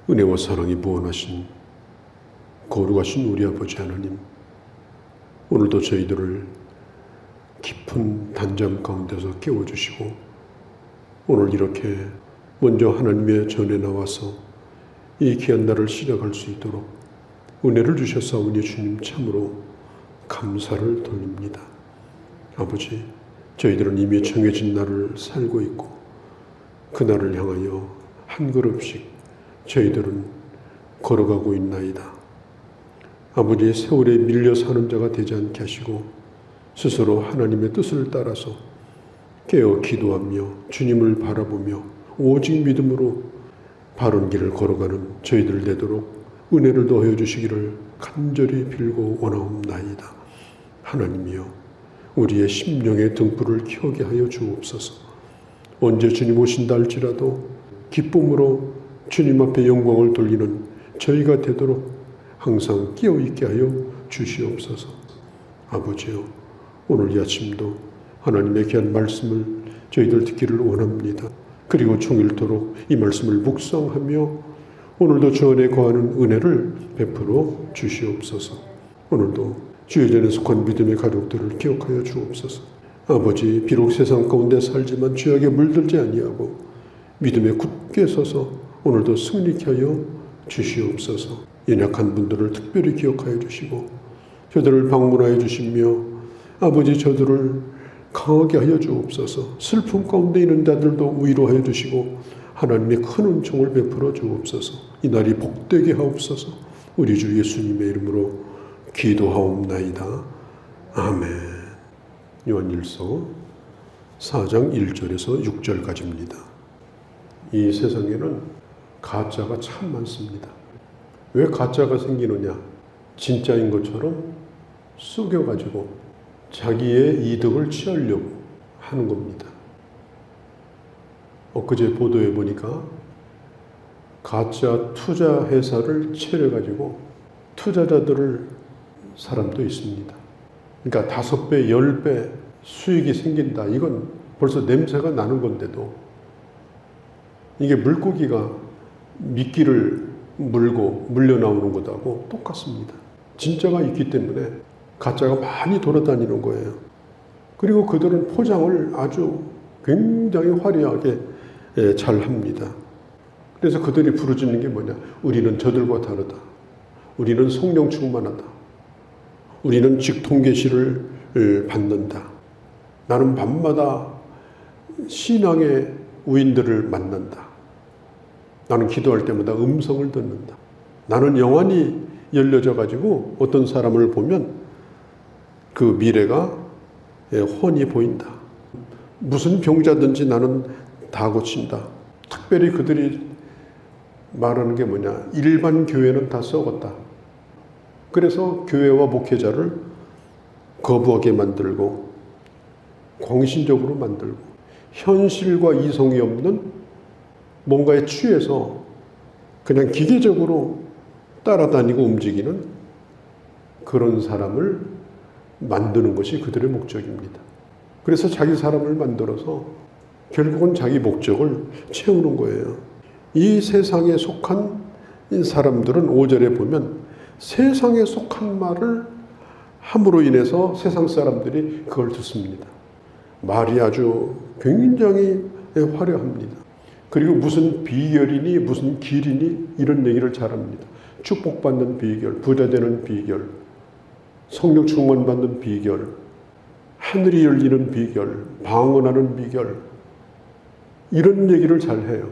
은혜와 사랑이 무한하신 거룩하신 우리 아버지 하나님, 오늘도 저희들을 깊은 단잠 가운데서 깨워주시고 오늘 이렇게 먼저 하나님의 전에 나와서 이 귀한 날을 시작할 수 있도록 은혜를 주셨사오니 주님 참으로 감사를 돌립니다. 아버지, 저희들은 이미 정해진 날을 살고 있고 그 날을 향하여 한 걸음씩 저희들은 걸어가고 있나이다. 아버지의 세월에 밀려 사는 자가 되지 않게 하시고 스스로 하나님의 뜻을 따라서 깨어 기도하며 주님을 바라보며 오직 믿음으로 바른 길을 걸어가는 저희들 되도록 은혜를 더하여 주시기를 간절히 빌고 원하옵나이다. 하나님이여, 우리의 심령의 등불을 켜게 하여 주옵소서. 언제 주님 오신다 할지라도 기쁨으로 주님 앞에 영광을 돌리는 저희가 되도록 항상 깨어있게 하여 주시옵소서. 아버지여, 오늘 이 아침도 하나님의 귀한 말씀을 저희들 듣기를 원합니다. 그리고 종일토록 이 말씀을 묵상하며 오늘도 주 안에 거하는 은혜를 베풀어 주시옵소서. 오늘도 주의 전에 속한 믿음의 가족들을 기억하여 주옵소서. 아버지, 비록 세상 가운데 살지만 죄악에 물들지 아니하고 믿음에 굳게 서서 오늘도 승리케 하여 주시옵소서. 연약한 분들을 특별히 기억하여 주시고 저들을 방문하여 주시며 아버지, 저들을 강하게 하여 주옵소서. 슬픔 가운데 있는 자들도 위로하여 주시고 하나님의 큰 은총을 베풀어 주옵소서. 이 날이 복되게 하옵소서. 우리 주 예수님의 이름으로 기도하옵나이다. 아멘. 요한일서 4장 1절에서 6절까지입니다. 이 세상에는 가짜가 참 많습니다. 왜 가짜가 생기느냐? 진짜인 것처럼 속여가지고 자기의 이득을 취하려고 하는 겁니다. 엊그제 보도해 보니까 가짜 투자 회사를 차려가지고 투자자들을 사람도 있습니다. 그러니까 5배, 10배 수익이 생긴다. 이건 벌써 냄새가 나는 건데도 이게 물고기가 미끼를 물고 물려 나오는 것하고 똑같습니다. 진짜가 있기 때문에 가짜가 많이 돌아다니는 거예요. 그리고 그들은 포장을 아주 굉장히 화려하게 잘 합니다. 그래서 그들이 부르짖는 게 뭐냐? 우리는 저들과 다르다. 우리는 성령 충만하다. 우리는 직통계시를 받는다. 나는 밤마다 신앙의 우인들을 만난다. 나는 기도할 때마다 음성을 듣는다. 나는 영안이 열려져 가지고 어떤 사람을 보면 그 미래가 훤히 보인다. 무슨 병자든지 나는 다 고친다. 특별히 그들이 말하는 게 뭐냐? 일반 교회는 다 썩었다. 그래서 교회와 목회자를 거부하게 만들고 광신적으로 만들고 현실과 이성이 없는 뭔가에 취해서 그냥 기계적으로 따라다니고 움직이는 그런 사람을 만드는 것이 그들의 목적입니다. 그래서 자기 사람을 만들어서 결국은 자기 목적을 채우는 거예요. 이 세상에 속한 사람들은 5절에 보면 세상에 속한 말을 함으로 인해서 세상 사람들이 그걸 듣습니다. 말이 아주 굉장히 화려합니다. 그리고 무슨 비결이니 무슨 길이니 이런 얘기를 잘합니다. 축복받는 비결, 부자되는 비결, 성령 충만받는 비결, 하늘이 열리는 비결, 방언하는 비결, 이런 얘기를 잘해요.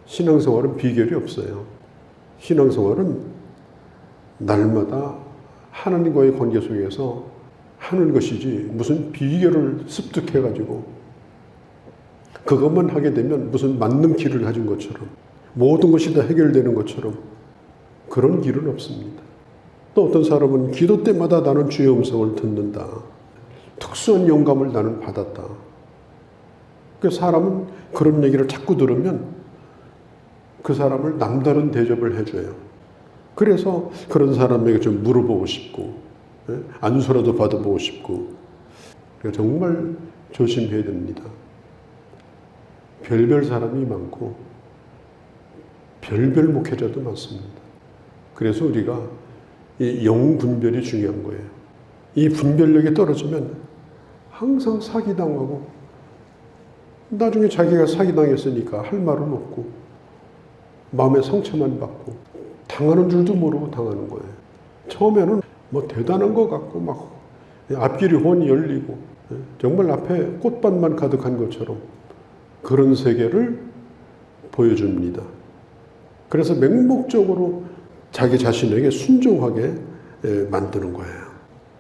신앙생활은 비결이 없어요. 신앙생활은 날마다 하나님과의 관계 속에서 하는 것이지 무슨 비결을 습득해가지고 그것만 하게 되면 무슨 만능 길을 가진 것처럼 모든 것이 다 해결되는 것처럼 그런 길은 없습니다. 또 어떤 사람은 기도 때마다 나는 주의 음성을 듣는다. 특수한 영감을 나는 받았다. 그 사람은 그런 얘기를 자꾸 들으면 그 사람을 남다른 대접을 해줘요. 그래서 그런 사람에게 좀 물어보고 싶고 안수라도 받아보고 싶고 정말 조심해야 됩니다. 별별 사람이 많고 별별 목회자도 많습니다. 그래서 우리가 이 영분별이 중요한 거예요. 이 분별력이 떨어지면 항상 사기당하고 나중에 자기가 사기당했으니까 할 말은 없고 마음의 상처만 받고 당하는 줄도 모르고 당하는 거예요. 처음에는 뭐 대단한 것 같고 막 앞길이 훤히 열리고 정말 앞에 꽃밭만 가득한 것처럼 그런 세계를 보여줍니다. 그래서 맹목적으로 자기 자신에게 순종하게 만드는 거예요.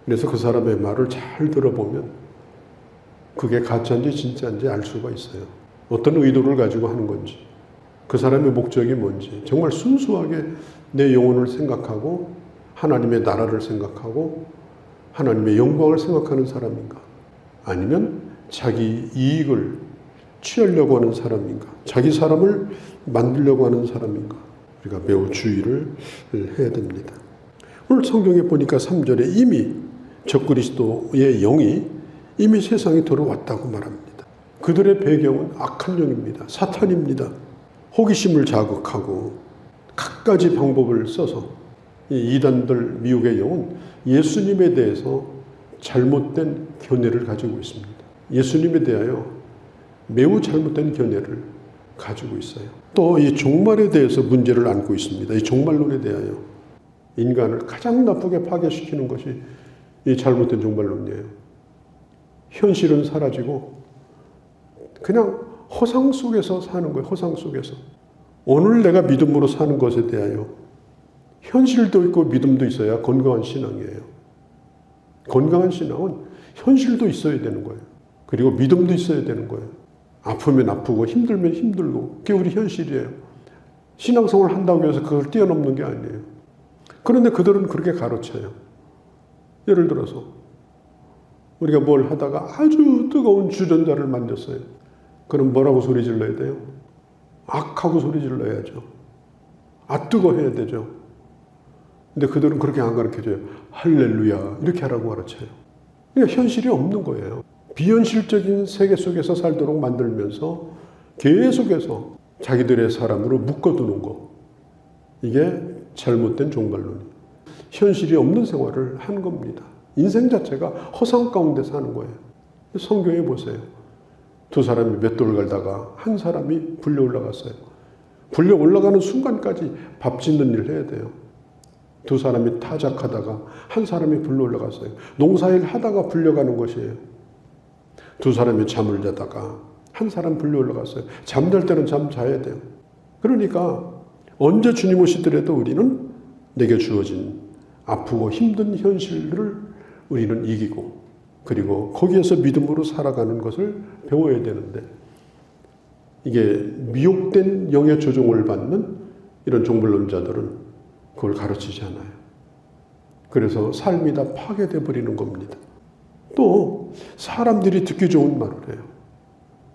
그래서 그 사람의 말을 잘 들어보면 그게 가짜인지 진짜인지 알 수가 있어요. 어떤 의도를 가지고 하는 건지, 그 사람의 목적이 뭔지, 정말 순수하게 내 영혼을 생각하고 하나님의 나라를 생각하고 하나님의 영광을 생각하는 사람인가, 아니면 자기 이익을 취하려고 하는 사람인가, 자기 사람을 만들려고 하는 사람인가, 우리가 매우 주의를 해야 됩니다. 오늘 성경에 보니까 3절에 이미 적그리스도의 영이 이미 세상에 들어왔다고 말합니다. 그들의 배경은 악한 영입니다. 사탄입니다. 호기심을 자극하고 갖가지 방법을 써서 이 이단들 미혹의 영은 예수님에 대해서 잘못된 견해를 가지고 있습니다. 예수님에 대하여 매우 잘못된 견해를 가지고 있어요. 또 이 종말에 대해서 문제를 안고 있습니다. 이 종말론에 대하여 인간을 가장 나쁘게 파괴시키는 것이 이 잘못된 종말론이에요. 현실은 사라지고 그냥 허상 속에서 사는 거예요. 허상 속에서. 오늘 내가 믿음으로 사는 것에 대하여 현실도 있고 믿음도 있어야 건강한 신앙이에요. 건강한 신앙은 현실도 있어야 되는 거예요. 그리고 믿음도 있어야 되는 거예요. 아프면 아프고 힘들면 힘들고 그게 우리 현실이에요. 신앙생활을 한다고 해서 그걸 뛰어넘는 게 아니에요. 그런데 그들은 그렇게 가르쳐요. 예를 들어서 우리가 뭘 하다가 아주 뜨거운 주전자를 만졌어요. 그럼 뭐라고 소리 질러야 돼요? 악하고 소리 질러야죠. 뜨거 해야 되죠. 근데 그들은 그렇게 안 가르쳐줘요. 할렐루야 이렇게 하라고 가르쳐요. 그러니까 현실이 없는 거예요. 비현실적인 세계 속에서 살도록 만들면서 계속해서 자기들의 사람으로 묶어두는 거. 이게 잘못된 종말론이에요. 현실이 없는 생활을 하는 겁니다. 인생 자체가 허상 가운데 사는 거예요. 성경에 보세요. 두 사람이 맷돌 갈다가 한 사람이 불려 올라갔어요. 불려 올라가는 순간까지 밥 짓는 일을 해야 돼요. 두 사람이 타작하다가 한 사람이 불려 올라갔어요. 농사일 하다가 불려가는 것이에요. 두 사람이 잠을 자다가 한 사람 불려 올라갔어요. 잠잘 때는 잠 자야 돼요. 그러니까 언제 주님 오시더라도 우리는 내게 주어진 아프고 힘든 현실을 우리는 이기고 그리고 거기에서 믿음으로 살아가는 것을 배워야 되는데 이게 미혹된 영의 조종을 받는 이런 종말론자들은 그걸 가르치지 않아요. 그래서 삶이 다 파괴돼 버리는 겁니다. 또 사람들이 듣기 좋은 말을 해요.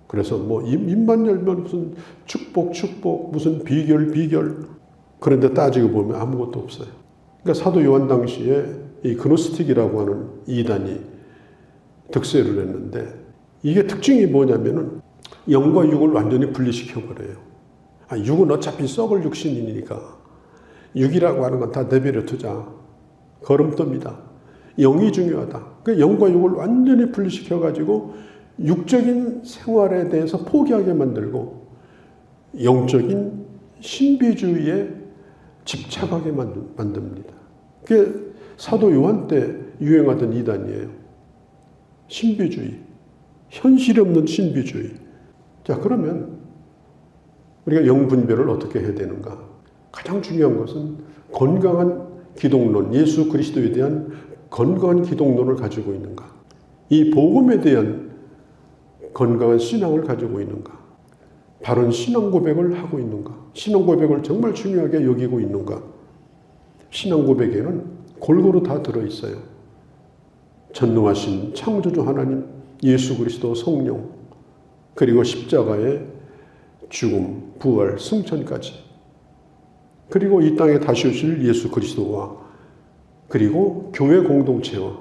그래서 뭐 입만 열면 무슨 축복 무슨 비결 그런데 따지고 보면 아무것도 없어요. 그러니까 사도 요한 당시에 이 그노스틱이라고 하는 이단이 득세를 했는데 이게 특징이 뭐냐면은 영과 육을 완전히 분리시켜버려요. 육은 어차피 썩을 육신이니까 육이라고 하는 건 다 내버려 두자. 걸음돌이다. 영이 중요하다. 그 영과 육을 완전히 분리시켜가지고 육적인 생활에 대해서 포기하게 만들고 영적인 신비주의에 집착하게 만듭니다. 그게 사도 요한 때 유행하던 이단이에요. 신비주의. 현실이 없는 신비주의. 자, 그러면 우리가 영분별을 어떻게 해야 되는가? 가장 중요한 것은 건강한 기독론, 예수 그리스도에 대한 건강한 기독론을 가지고 있는가? 이 복음에 대한 건강한 신앙을 가지고 있는가? 바른 신앙 고백을 하고 있는가? 신앙 고백을 정말 중요하게 여기고 있는가? 신앙 고백에는 골고루 다 들어있어요. 전능하신 창조주 하나님, 예수 그리스도 성령, 그리고 십자가의 죽음, 부활, 승천까지. 그리고 이 땅에 다시 오실 예수 그리스도와 그리고 교회 공동체와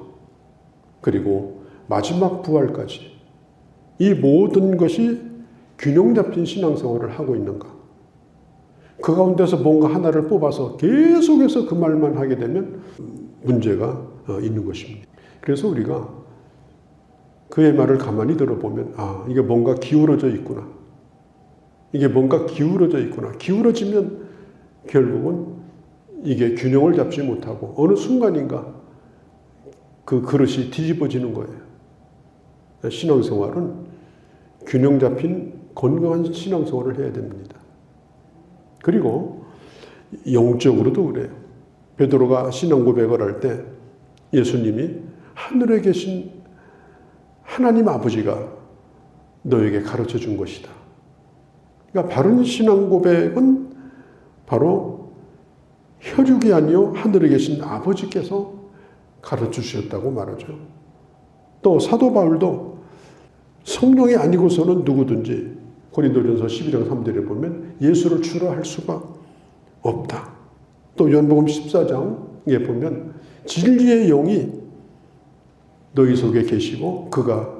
그리고 마지막 부활까지 이 모든 것이 균형 잡힌 신앙생활을 하고 있는가? 그 가운데서 뭔가 하나를 뽑아서 계속해서 그 말만 하게 되면 문제가 있는 것입니다. 그래서 우리가 그의 말을 가만히 들어보면 이게 뭔가 기울어져 있구나. 이게 뭔가 기울어져 있구나. 기울어지면 결국은 이게 균형을 잡지 못하고 어느 순간인가 그 그릇이 뒤집어지는 거예요. 신앙생활은 균형 잡힌 건강한 신앙생활을 해야 됩니다. 그리고 영적으로도 그래요. 베드로가 신앙 고백을 할 때 예수님이 하늘에 계신 하나님 아버지가 너에게 가르쳐 준 것이다. 그러니까 바른 신앙 고백은 바로 혈육이 아니요 하늘에 계신 아버지께서 가르쳐 주셨다고 말하죠. 또 사도 바울도 성령이 아니고서는 누구든지 고린도전서 11장 3절에 보면 예수를 주라 할 수가 없다. 또 요한복음 14장에 보면 진리의 영이 너희 속에 계시고 그가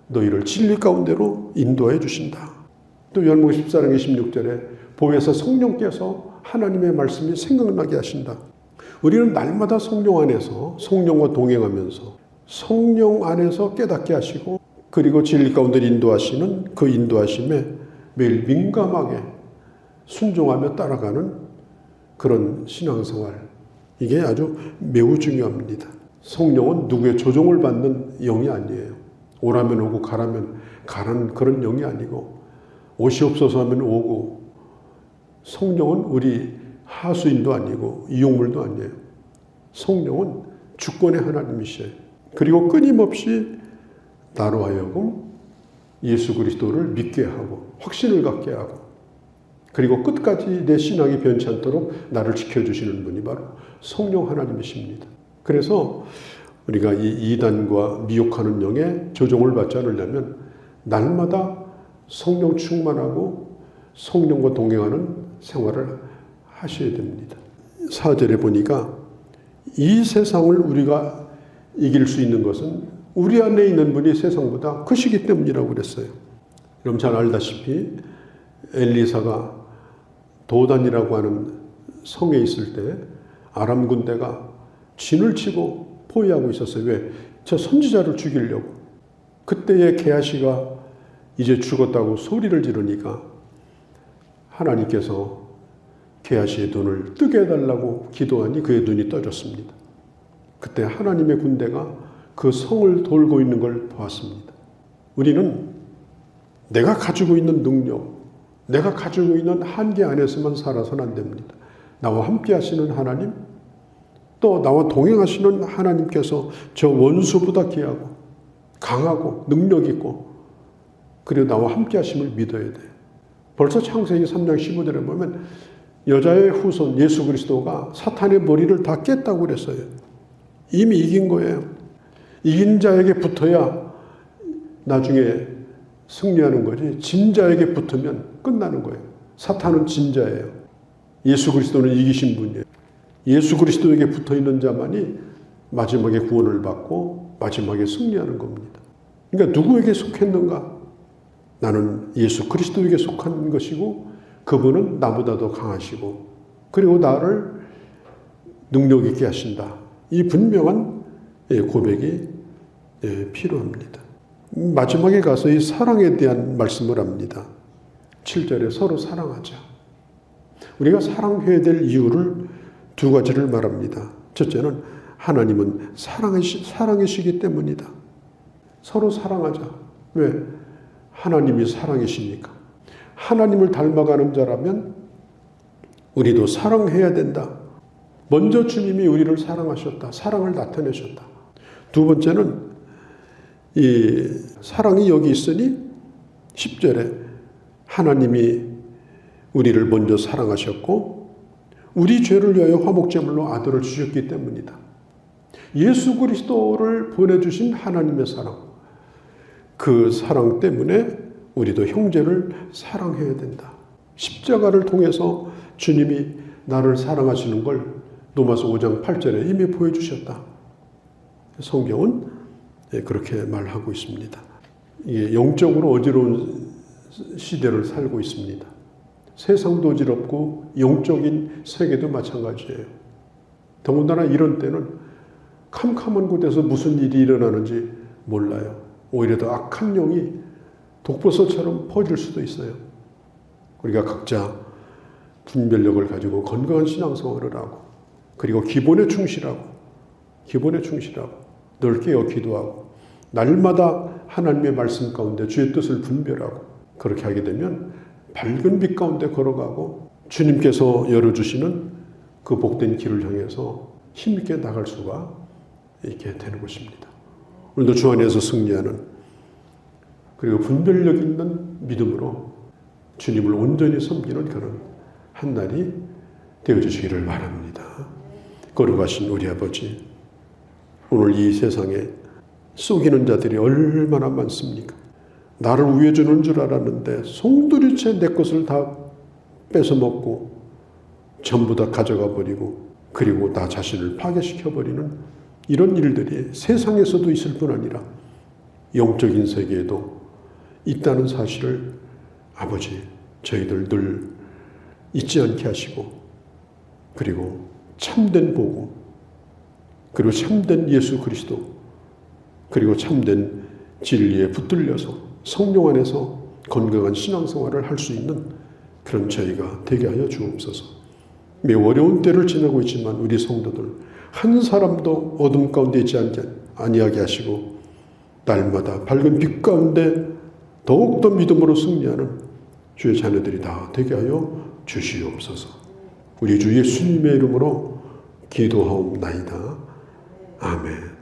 너희를 진리 가운데로 인도해 주신다. 또 요한복음 14장의 16절에 보혜사 성령께서 하나님의 말씀이 생각나게 하신다. 우리는 날마다 성령 안에서 성령과 동행하면서 성령 안에서 깨닫게 하시고 그리고 진리 가운데 인도하시는 그 인도하심에 매일 민감하게 순종하며 따라가는 그런 신앙생활, 이게 아주 매우 중요합니다. 성령은 누구의 조종을 받는 영이 아니에요. 오라면 오고 가라면 가라는 그런 영이 아니고 오시옵소서 하면 오고, 성령은 우리 하수인도 아니고 이용물도 아니에요. 성령은 주권의 하나님이셔요. 그리고 끊임없이 나로 하여금 예수 그리스도를 믿게 하고 확신을 갖게 하고 그리고 끝까지 내 신앙이 변치 않도록 나를 지켜주시는 분이 바로 성령 하나님이십니다. 그래서 우리가 이 이단과 미혹하는 영의 조종을 받지 않으려면 날마다 성령 충만하고 성령과 동행하는 생활을 하셔야 됩니다. 4절에 보니까 이 세상을 우리가 이길 수 있는 것은 우리 안에 있는 분이 세상보다 크시기 때문이라고 그랬어요. 여러분 잘 알다시피 엘리사가 도단이라고 하는 성에 있을 때 아람 군대가 진을 치고 포위하고 있었어요. 왜? 저 선지자를 죽이려고. 그때의 게하시가 이제 죽었다고 소리를 지르니까 하나님께서 게하시의 눈을 뜨게 해달라고 기도하니 그의 눈이 떠졌습니다. 그때 하나님의 군대가 그 성을 돌고 있는 걸 보았습니다. 우리는 내가 가지고 있는 능력, 내가 가지고 있는 한계 안에서만 살아서는 안 됩니다. 나와 함께 하시는 하나님, 또 나와 동행하시는 하나님께서 저 원수보다 귀하고 강하고 능력 있고 그리고 나와 함께 하심을 믿어야 돼요. 벌써 창세기 3장 15절에 보면 여자의 후손 예수 그리스도가 사탄의 머리를 다 깼다고 그랬어요. 이미 이긴 거예요. 이긴 자에게 붙어야 나중에 승리하는 거지, 진 자에게 붙으면 끝나는 거예요. 사탄은 진 자예요. 예수 그리스도는 이기신 분이에요. 예수 그리스도에게 붙어있는 자만이 마지막에 구원을 받고 마지막에 승리하는 겁니다. 그러니까 누구에게 속했는가? 나는 예수 그리스도에게 속한 것이고 그분은 나보다도 강하시고 그리고 나를 능력 있게 하신다. 이 분명한 고백이 필요합니다. 마지막에 가서 이 사랑에 대한 말씀을 합니다. 7절에 서로 사랑하자. 우리가 사랑해야 될 이유를 두 가지를 말합니다. 첫째는 하나님은 사랑이시기 때문이다. 서로 사랑하자. 왜? 하나님이 사랑이시니까. 하나님을 닮아가는 자라면 우리도 사랑해야 된다. 먼저 주님이 우리를 사랑하셨다. 사랑을 나타내셨다. 두 번째는 이 사랑이 여기 있으니 10절에 하나님이 우리를 먼저 사랑하셨고 우리 죄를 위하여 화목제물로 아들을 주셨기 때문이다. 예수 그리스도를 보내주신 하나님의 사랑, 그 사랑 때문에 우리도 형제를 사랑해야 된다. 십자가를 통해서 주님이 나를 사랑하시는 걸 로마서 5장 8절에 이미 보여주셨다. 성경은 그렇게 말하고 있습니다. 이게 영적으로 어지러운 시대를 살고 있습니다. 세상도 어지럽고 영적인 세계도 마찬가지예요. 더군다나 이런 때는 캄캄한 곳에서 무슨 일이 일어나는지 몰라요. 오히려 더 악한 영이 독버섯처럼 퍼질 수도 있어요. 우리가 각자 분별력을 가지고 건강한 신앙생활을 하고, 그리고 기본에 충실하고 늘 깨어 기도하고, 날마다 하나님의 말씀 가운데 주의 뜻을 분별하고, 그렇게 하게 되면 밝은 빛 가운데 걸어가고 주님께서 열어주시는 그 복된 길을 향해서 힘있게 나갈 수가 있게 되는 것입니다. 오늘도 주 안에서 승리하는, 그리고 분별력 있는 믿음으로 주님을 온전히 섬기는 그런 한 날이 되어주시기를 바랍니다. 거룩하신 우리 아버지, 오늘 이 세상에 속이는 자들이 얼마나 많습니까? 나를 위해주는 줄 알았는데 송두리째 내 것을 다 뺏어먹고 전부 다 가져가 버리고, 그리고 나 자신을 파괴시켜버리는 이런 일들이 세상에서도 있을 뿐 아니라 영적인 세계에도 있다는 사실을 아버지, 저희들 늘 잊지 않게 하시고, 그리고 참된 복음, 그리고 참된 예수 그리스도, 그리고 참된 진리에 붙들려서 성령 안에서 건강한 신앙생활을 할 수 있는 그런 저희가 되게 하여 주옵소서. 매우 어려운 때를 지나고 있지만 우리 성도들 한 사람도 어둠 가운데 있지 아니하게 하시고, 날마다 밝은 빛 가운데 더욱더 믿음으로 승리하는 주의 자녀들이 다 되게 하여 주시옵소서. 우리 주 예수님의 이름으로 기도하옵나이다. 아멘.